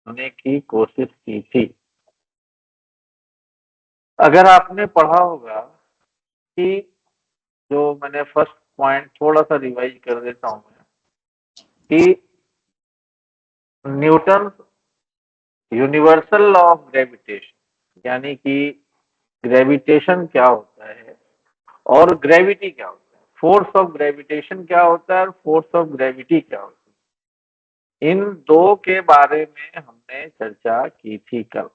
करने की कोशिश की थी। अगर आपने पढ़ा होगा कि जो मैंने फर्स्ट पॉइंट थोड़ा सा रिवाइज कर देता हूं मैं कि Newton universal law of gravitation, यानी कि ग्रेविटेशन क्या होता है और ग्रेविटी क्या होता है, फोर्स ऑफ ग्रेविटेशन क्या होता है और फोर्स ऑफ ग्रेविटी क्या होता है, इन दो के बारे में हमने चर्चा की थी कल।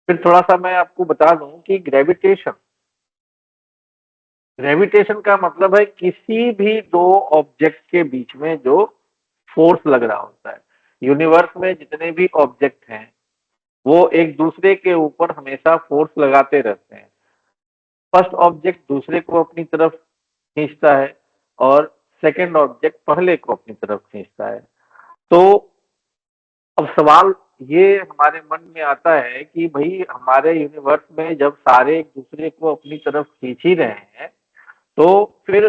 फिर थोड़ा सा मैं आपको बता दूं कि ग्रेविटेशन ग्रेविटेशन का मतलब है किसी भी दो ऑब्जेक्ट के बीच में जो फोर्स लग रहा होता है। यूनिवर्स में जितने भी ऑब्जेक्ट हैं वो एक दूसरे के ऊपर हमेशा फोर्स लगाते रहते हैं। फर्स्ट ऑब्जेक्ट दूसरे को अपनी तरफ खींचता है और सेकंड ऑब्जेक्ट पहले को अपनी तरफ खींचता है। तो अब सवाल ये हमारे मन में आता है कि भाई हमारे यूनिवर्स में जब सारे एक दूसरे को अपनी तरफ खींच ही रहे हैं तो फिर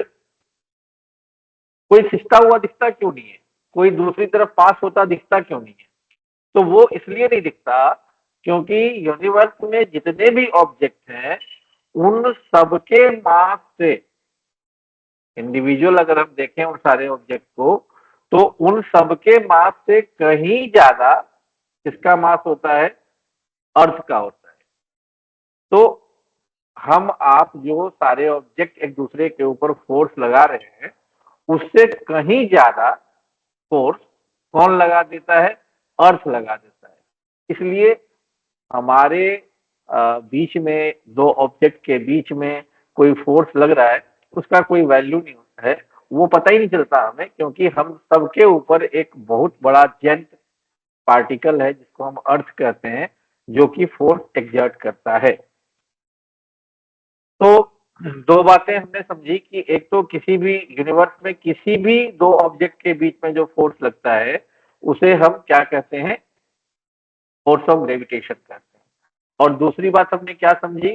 कोई खिंचता हुआ दिखता क्यों नहीं है, कोई दूसरी तरफ पास होता दिखता क्यों नहीं है? तो वो इसलिए नहीं दिखता क्योंकि यूनिवर्स में जितने भी ऑब्जेक्ट हैं उन सबके मास से, इंडिविजुअल अगर हम देखें उन सारे ऑब्जेक्ट को, तो उन सबके मास से कहीं ज्यादा किसका मास होता है? अर्थ का होता है। तो हम आप जो सारे ऑब्जेक्ट एक दूसरे के ऊपर फोर्स लगा रहे हैं उससे कहीं ज्यादा फोर्स कौन लगा देता है? अर्थ लगा देता है। इसलिए हमारे बीच में दो ऑब्जेक्ट के बीच में कोई फोर्स लग रहा है उसका कोई वैल्यू नहीं होता है, वो पता ही नहीं चलता हमें, क्योंकि हम सबके ऊपर एक बहुत बड़ा जेंट पार्टिकल है जिसको हम अर्थ कहते हैं जो कि फोर्स एक्सर्ट करता है। तो दो बातें हमने समझी कि एक तो किसी भी यूनिवर्स में किसी भी दो ऑब्जेक्ट के बीच में जो फोर्स लगता है उसे हम क्या कहते हैं? फोर्स ऑफ ग्रेविटेशन कहते हैं। और दूसरी बात हमने क्या समझी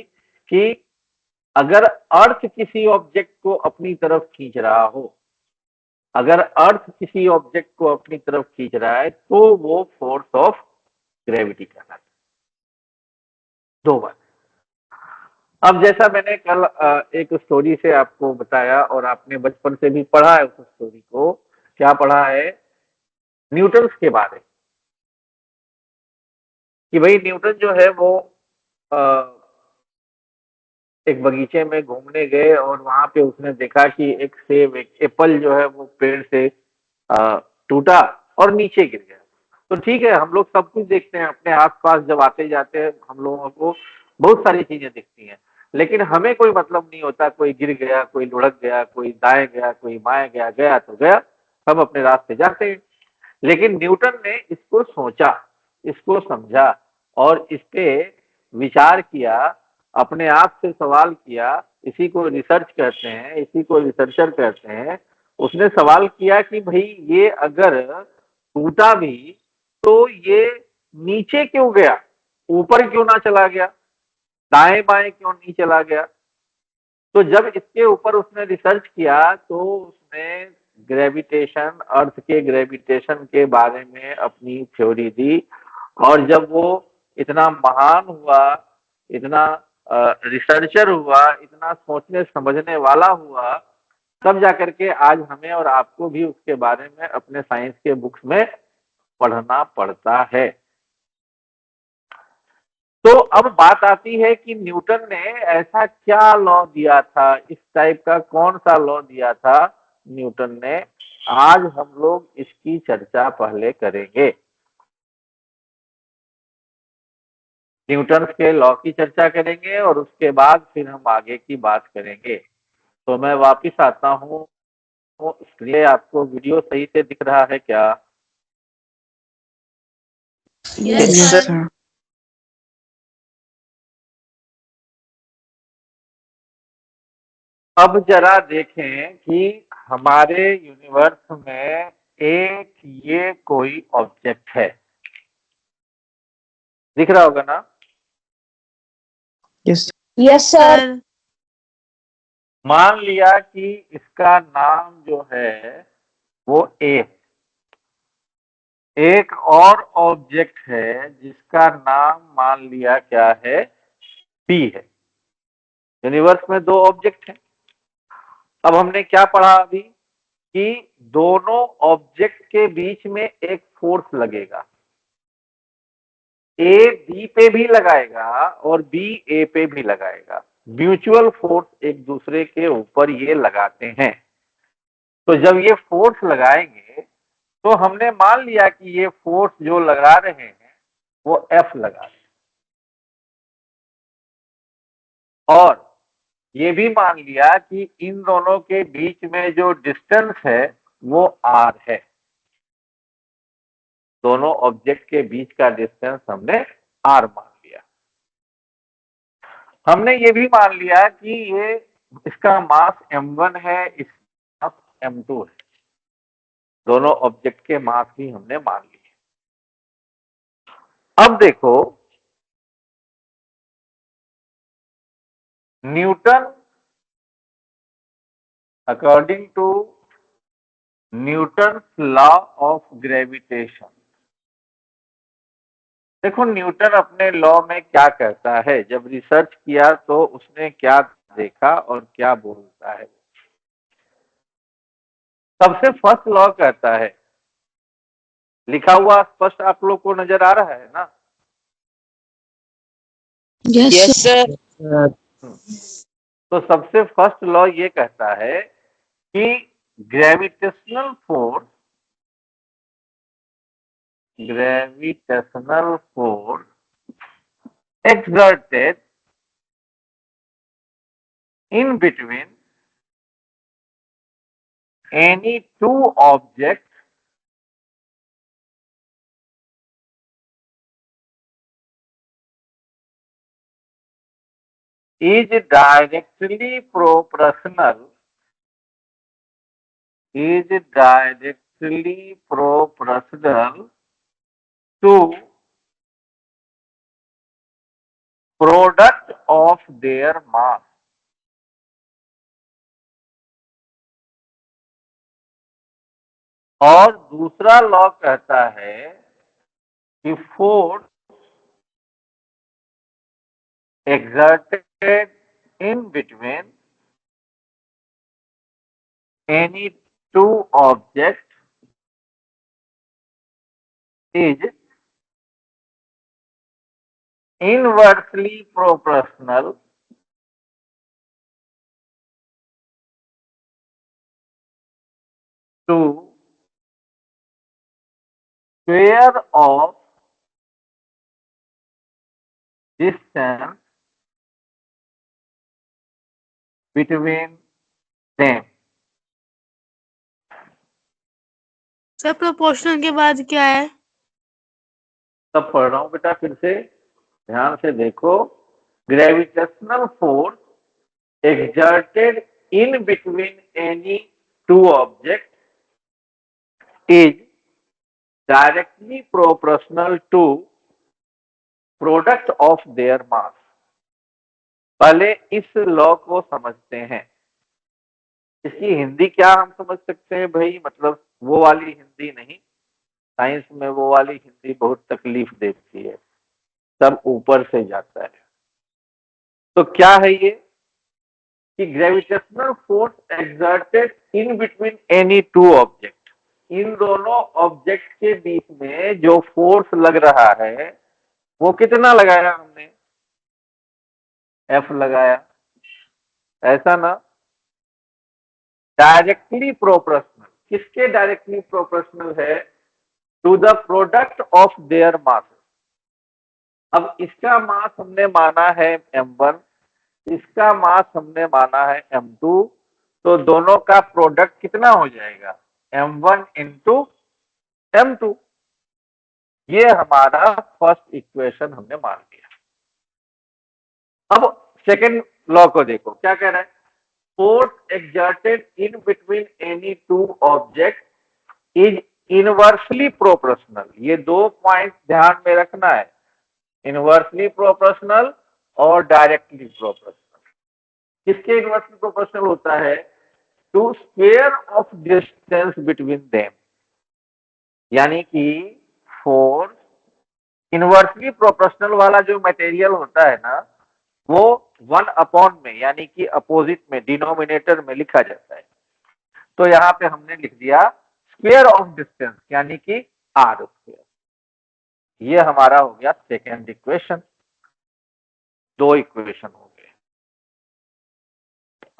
कि अगर अर्थ किसी ऑब्जेक्ट को अपनी तरफ खींच रहा हो, अगर अर्थ किसी ऑब्जेक्ट को अपनी तरफ खींच रहा है तो वो फोर्स ऑफ ग्रेविटी कहलाता है। दो बात। अब जैसा मैंने कल एक स्टोरी से आपको बताया और आपने बचपन से भी पढ़ा है उस स्टोरी को, क्या पढ़ा है? न्यूटन के बारे में, कि भाई न्यूटन जो है वो अ, एक बगीचे में घूमने गए और वहां पे उसने देखा कि एक सेब, एक एप्पल जो है वो पेड़ से टूटा और नीचे गिर गया। तो ठीक है, हम लोग सब कुछ देखते हैं अपने आसपास, जब आते जाते हैं हम लोगों को बहुत सारी चीजें दिखती हैं, लेकिन हमें कोई मतलब नहीं होता, कोई गिर गया, कोई लुढ़क गया, कोई दाएं गया, कोई बाएं गया, गया तो गया, हम अपने रास्ते जाते हैं। लेकिन न्यूटन ने इसको सोचा, इसको समझा और इस पे विचार किया, अपने आप से सवाल किया। इसी को रिसर्च कहते हैं, इसी को रिसर्चर कहते हैं। उसने सवाल किया कि भाई ये अगर टूटा भी तो ये नीचे क्यों गया, ऊपर क्यों ना चला गया, दाएं बाएं क्यों नहीं चला गया? तो जब इसके ऊपर उसने रिसर्च किया तो उसने ग्रेविटेशन, अर्थ के ग्रेविटेशन के बारे में अपनी थ्योरी दी। और जब वो इतना महान हुआ, इतना रिसर्चर हुआ, इतना सोचने समझने वाला हुआ, तब जाकर के आज हमें और आपको भी उसके बारे में अपने साइंस के बुक्स में पढ़ना पड़ता है। तो अब बात आती है कि न्यूटन ने ऐसा क्या लॉ दिया था, इस टाइप का कौन सा लॉ दिया था न्यूटन ने? आज हम लोग इसकी चर्चा पहले करेंगे। न्यूटन के लॉ की चर्चा करेंगे और उसके बाद फिर हम आगे की बात करेंगे। तो मैं वापिस आता हूँ। इसलिए आपको वीडियो सही से दिख रहा है क्या? Yes, Yes, sir. sir. अब जरा देखें कि हमारे यूनिवर्स में एक ये कोई ऑब्जेक्ट है, दिख रहा होगा ना? Yes, Yes, sir. मान लिया कि इसका नाम जो है वो ए है। एक और ऑब्जेक्ट है जिसका नाम मान लिया क्या है, पी है। यूनिवर्स में दो ऑब्जेक्ट हैं। अब हमने क्या पढ़ा अभी कि दोनों ऑब्जेक्ट के बीच में एक फोर्स लगेगा। ए बी पे भी लगाएगा और बी ए पे भी लगाएगा। म्यूचुअल फोर्स एक दूसरे के ऊपर ये लगाते हैं। तो जब ये फोर्स लगाएंगे तो हमने मान लिया कि ये फोर्स जो लगा रहे हैं वो एफ लगा रहे हैं, और ये भी मान लिया कि इन दोनों के बीच में जो डिस्टेंस है वो आर है। दोनों ऑब्जेक्ट के बीच का डिस्टेंस हमने आर मान लिया। हमने ये भी मान लिया कि ये इसका मास m1 है, इसका मास m2 है। दोनों ऑब्जेक्ट के मास ही हमने मान लिए। अब देखो, Newton according to Newton law of gravitation, देखो न्यूटन अपने लॉ में क्या कहता है। जब रिसर्च किया तो उसने क्या देखा और क्या बोलता है। सबसे फर्स्ट लॉ कहता है, लिखा हुआ स्पष्ट आप लोग को नजर आ रहा है ना। Yes sir. तो सबसे फर्स्ट लॉ ये कहता है कि gravitational force exerted in between any two objects is directly proportional to product of their mass। और दूसरा लॉ कहता है कि force exerted in between any two objects is inversely proportional to square of distance between them। Sir proportional के बाद क्या है? तब पढ़ रहा हूं बेटा, फिर से ध्यान से देखो। Gravitational force exerted in between any two objects is directly proportional to product of their mass। पहले इस लॉ को समझते हैं। इसकी हिंदी क्या हम समझ सकते हैं भाई, मतलब वो वाली हिंदी नहीं। साइंस में वो वाली हिंदी बहुत तकलीफ देती है, सब ऊपर से जाता है। तो क्या है ये कि gravitational force exerted in between any two object, इन दोनों ऑब्जेक्ट के बीच में जो फोर्स लग रहा है वो कितना लगाया हमने, एफ लगाया, ऐसा ना। डायरेक्टली प्रोपोर्शनल, किसके डायरेक्टली प्रोपोर्शनल है, to the product of their mass. अब इसका मास हमने माना है m1, इसका मास हमने माना है m2, तो दोनों का प्रोडक्ट कितना हो जाएगा, m1 इंटू m2। ये हमारा फर्स्ट इक्वेशन हमने मान लिया। अब सेकंड लॉ को देखो, क्या कह रहा है, force exerted in between any two object is inversely proportional. ये दो पॉइंट ध्यान में रखना है, इनवर्सली प्रोपोर्शनल और डायरेक्टली प्रोपोर्शनल। किसके इनवर्सली प्रोपोर्शनल होता है, to square of distance between them. यानी कि फोर्स इनवर्सली प्रोपोर्शनल वाला जो मटेरियल होता है ना, वो 1 में यानी कि अपोजिट में डिनोमिनेटर में लिखा जाता है। तो यहाँ पे हमने लिख दिया स्क्वायर ऑफ डिस्टेंस यानी कि आर स्क्वायर। ये हमारा हो गया सेकेंड इक्वेशन। 2 इक्वेशन हो गए।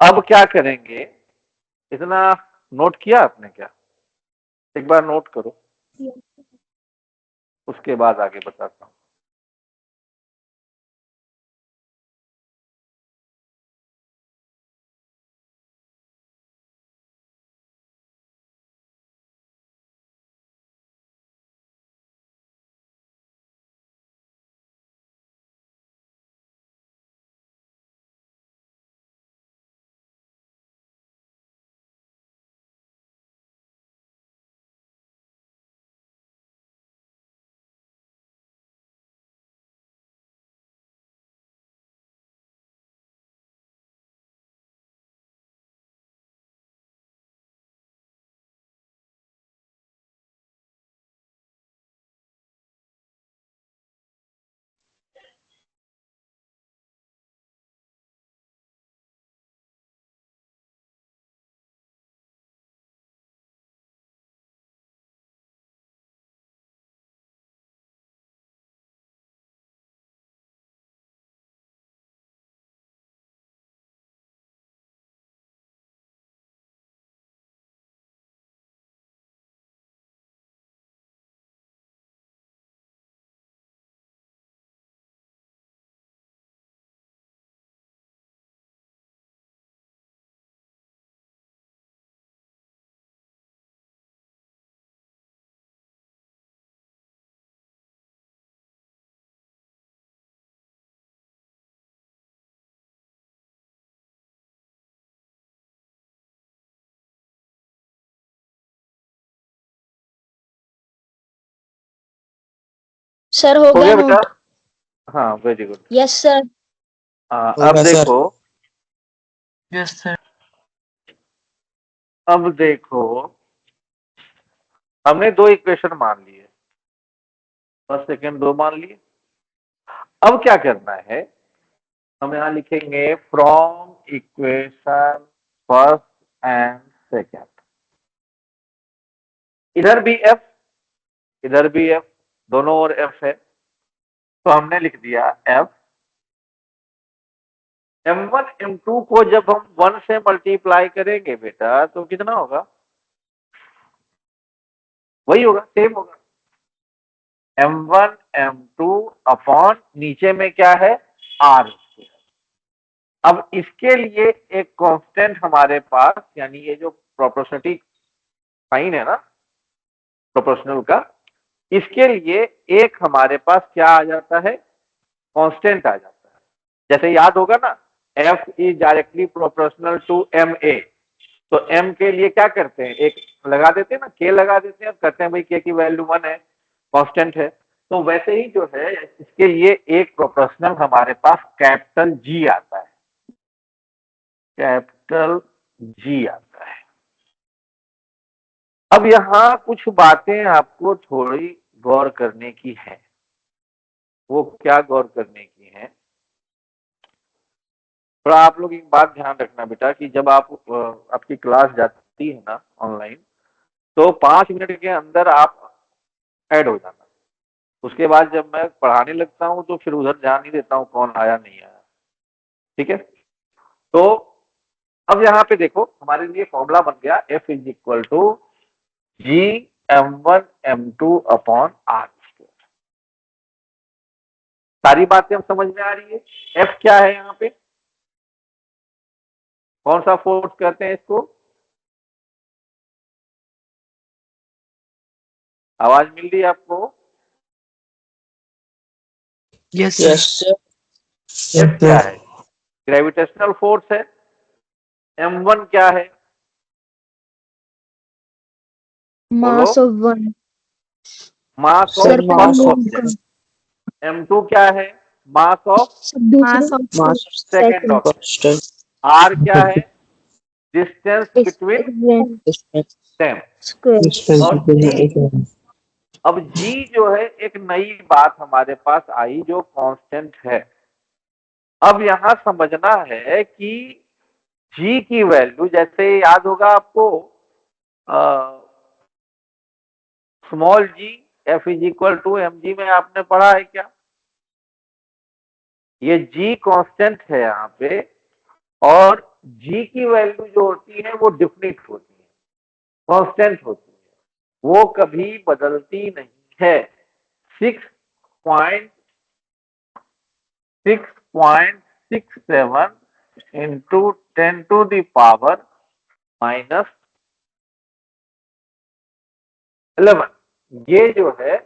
अब क्या करेंगे, इतना नोट किया आपने क्या? एक बार नोट करो, उसके बाद आगे बताता हूं। सर हो हो गया गया बेटा? नोट? हाँ, वेरी गुड। Yes sir. अब देखो, यस सर। अब देखो, हमने 2 इक्वेशन मान लिए, फर्स्ट सेकेंड 2 मान लिए। अब क्या करना है, हम यहाँ लिखेंगे from equation first and second. इधर भी एफ, इधर भी एफ, दोनों ओर एफ है, तो हमने लिख दिया एफ। M1 M2 को जब हम 1 से मल्टीप्लाई करेंगे बेटा तो कितना होगा? वही होगा, सेम होगा। M1 M2 अपॉन नीचे में क्या है, R स्क्वायर। अब इसके लिए एक कांस्टेंट हमारे पास, यानी ये जो प्रोपोर्शनलिटी साइन है ना प्रोपोर्शनल का, इसके लिए एक हमारे पास क्या आ जाता है, कांस्टेंट आ जाता है। जैसे याद होगा ना, F is directly proportional to MA, तो M के लिए क्या करते हैं, एक लगा देते हैं ना, K लगा देते हैं, कहते हैं भाई K की वैल्यू 1 है, कांस्टेंट है। तो वैसे ही जो है इसके लिए एक प्रोपोर्शनल हमारे पास कैपिटल G आता है, कैपिटल G आता है। अब यहाँ कुछ बातें आपको थोड़ी गौर करने की है। वो क्या गौर करने की है, थोड़ा आप लोग एक बात ध्यान रखना बेटा कि जब आप आपकी क्लास जाती है ना ऑनलाइन, तो 5 मिनट के अंदर आप ऐड हो जाना। उसके बाद जब मैं पढ़ाने लगता हूँ तो फिर उधर ध्यान नहीं देता हूँ कौन आया नहीं आया। ठीक है, तो अब यहाँ पे देखो हमारे लिए फॉर्मूला बन गया F is equal to G M1 M2 upon R। सारी बातें हम समझ में आ रही है। F क्या है यहाँ पे, कौन सा फोर्स कहते हैं इसको? आवाज मिल रही है आपको? Yes yes sir. Sir. F क्या है, ग्रेविटेशनल फोर्स है। M1 क्या है, mass of one. Mass sir of पहले फर्स्ट मूव ऑब्जेक्ट। M2 क्या है, mass of mass of second object. R क्या है, डिस्टेंस बिटवीन देम। और G अब G जो है एक नई बात हमारे पास आई जो कांस्टेंट है। अब यहां समझना है कि G की वैल्यू, जैसे याद होगा आपको small G F is equal to mg में आपने पढ़ा है क्या? ये G कांस्टेंट है यहाँ पे, और G की वैल्यू जो होती है वो डिफिनिट होती है, कांस्टेंट होती है, वो कभी बदलती नहीं है। 6.67 इंटू 10 टू द पावर -11, ये जो है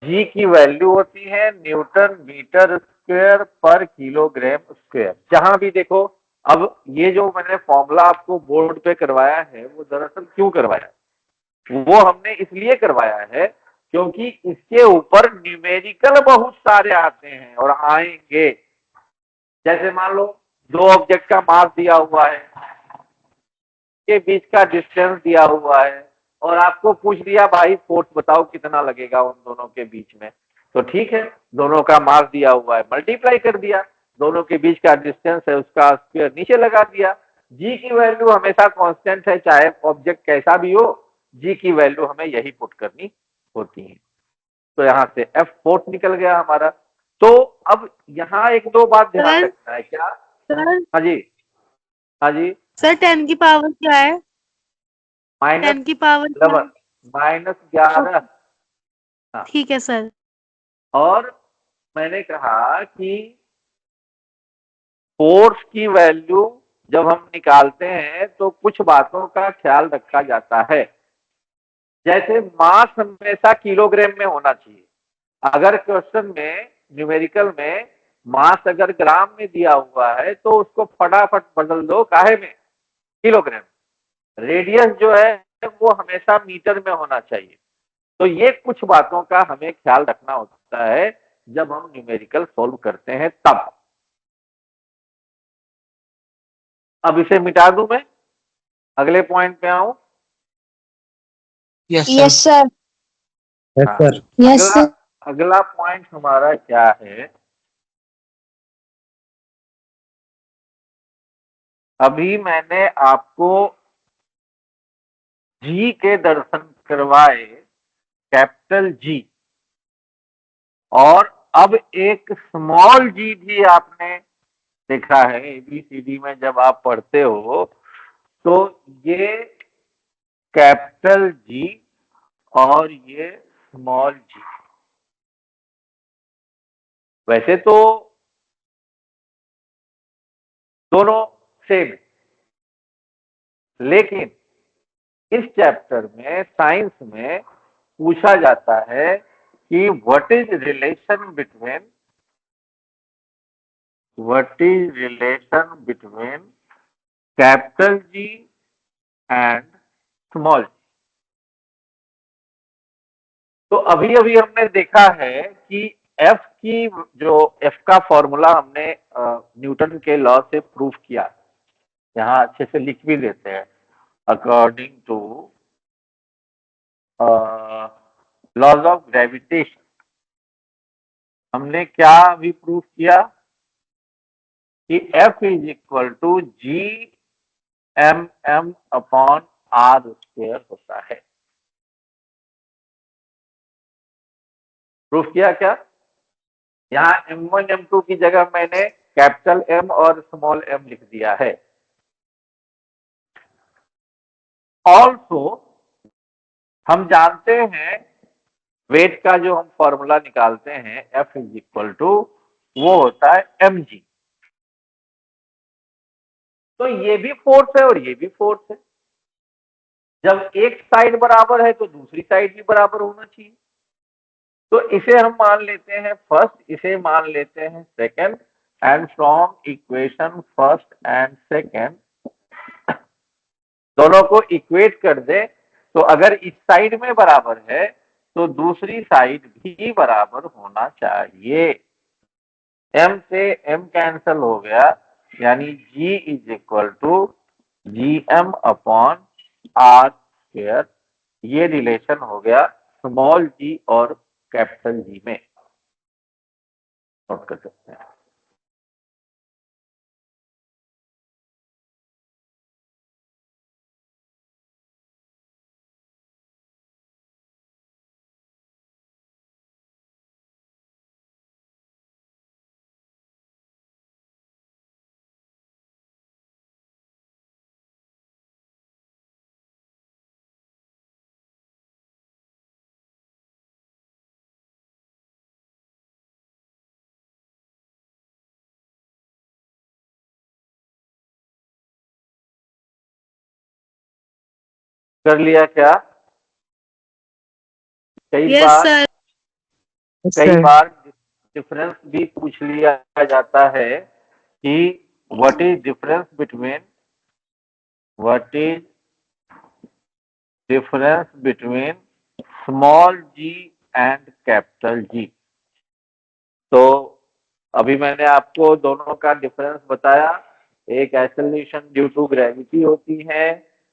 G की वैल्यू होती है न्यूटन मीटर स्क्वायर पर किलोग्राम स्क्वायर। जहां भी देखो, अब ये जो मैंने फॉर्मूला आपको बोर्ड पे करवाया है वो दरअसल क्यों करवाया है, वो हमने इसलिए करवाया है क्योंकि इसके ऊपर न्यूमेरिकल बहुत सारे आते हैं और आएंगे। जैसे मान लो दो ऑब्जेक्ट का मास दिया हुआ है, के बीच का डिस्टेंस दिया हुआ है, और आपको पूछ दिया भाई फोर्स बताओ कितना लगेगा उन दोनों के बीच में। तो ठीक है, दोनों का मास दिया हुआ है, मल्टीप्लाई कर दिया, दोनों के बीच का डिस्टेंस है उसका स्क्वायर नीचे लगा दिया। जी की वैल्यू हमेशा कांस्टेंट है, चाहे ऑब्जेक्ट कैसा भी हो, जी की वैल्यू हमें यही पुट करनी होती है। तो यहाँ से एफ फोर्स निकल गया हमारा। तो अब यहाँ एक दो बात ध्यान सर रखना है क्या। सर हाँ जी, हाँ जी। सर 10 की पावर क्या है? -11, 10 की पावर क्या है? -11। हाँ, ठीक है सर। और मैंने कहा कि फोर्स की वैल्यू जब हम निकालते हैं तो कुछ बातों का ख्याल रखा जाता है। जैसे मास हमेशा किलोग्राम में होना चाहिए। अगर क्वेश्चन में न्यूमेरिकल में मास अगर ग्राम में दिया हुआ है तो उसको फटाफट बदल दो काहे में, किलोग्राम। रेडियस जो है वो हमेशा मीटर में होना चाहिए। तो ये कुछ बातों का हमें ख्याल रखना होता है जब हम न्यूमेरिकल सोल्व करते हैं तब। अब इसे मिटा दूं मैं, अगले पॉइंट पे आऊं। Yes, yes sir. Sir. Yes हाँ, सर। यस अगला सर। अगला पॉइंट हमारा क्या है। अभी मैंने आपको जी के दर्शन करवाए, कैपिटल जी, और अब एक स्मॉल जी भी आपने देखा है एबीसीडी में जब आप पढ़ते हो। तो ये कैपिटल जी और ये स्मॉल जी, वैसे तो दोनों सेम है, लेकिन इस चैप्टर में साइंस में पूछा जाता है कि what is relation between capital G and small G. तो अभी अभी हमने देखा है कि एफ की जो एफ का फॉर्मूला हमने न्यूटन के लॉ से प्रूव किया, यहाँ अच्छे से लिख भी देते हैं, according to laws of gravitation. हमने क्या अभी प्रूव किया कि F is equal to G M M upon R square होता है। प्रूफ किया क्या? यहाँ M1 M2 की जगह मैंने कैपिटल एम और स्मॉल एम लिख दिया है। ऑल्सो हम जानते हैं वेट का जो हम फॉर्मूला निकालते हैं F इज इक्वल टू, वो होता है mg। तो ये भी फोर्स है और ये भी फोर्स है। जब एक साइड बराबर है तो दूसरी साइड भी बराबर होना चाहिए। तो इसे हम मान लेते हैं फर्स्ट, इसे मान लेते हैं second, and from equation first and second दोनों को इक्वेट कर दे, तो अगर इस साइड में बराबर है तो दूसरी साइड भी बराबर होना चाहिए। m से m कैंसल हो गया, यानी g is equal to G M upon R square, ये रिलेशन हो गया स्मॉल जी और कैपिटल जी में नोट कर सकते हैं। कर लिया क्या? कई यस बार सर। Yes, कई sir. बार डिफरेंस भी पूछ लिया जाता है कि what is difference between small G and capital G. तो अभी मैंने आपको दोनों का डिफरेंस बताया। एक एक्सेलरेशन ड्यू टू ग्रेविटी होती है,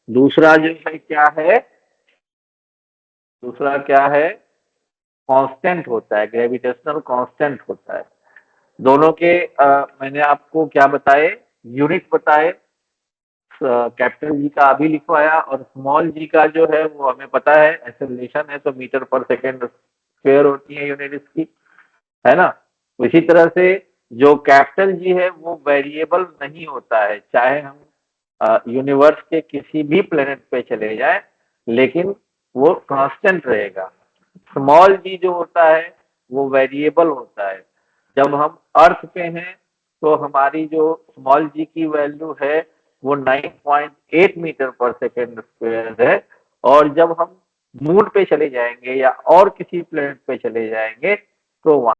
दूसरा जो है क्या है, दूसरा क्या है, कांस्टेंट होता है, ग्रेविटेशनल कांस्टेंट होता है। दोनों के मैंने आपको क्या बताए, यूनिट बताए। कैपिटल जी का अभी लिखवाया और स्मॉल जी का जो है वो हमें पता है एक्सेलरेशन है, तो मीटर पर सेकेंड स्क्वायर होती है यूनिट इसकी, है ना। इसी तरह से जो कैपिटल जी है वो वेरिएबल नहीं होता है, चाहे हम यूनिवर्स के किसी भी प्लेनेट पे चले जाएं, लेकिन वो कांस्टेंट रहेगा। स्मॉल जी जो होता है वो वेरिएबल होता है। जब हम अर्थ पे हैं तो हमारी जो स्मॉल जी की वैल्यू है वो 9.8 मीटर पर सेकेंड स्क्वायर है, और जब हम मून पे चले जाएंगे या और किसी प्लेनेट पे चले जाएंगे तो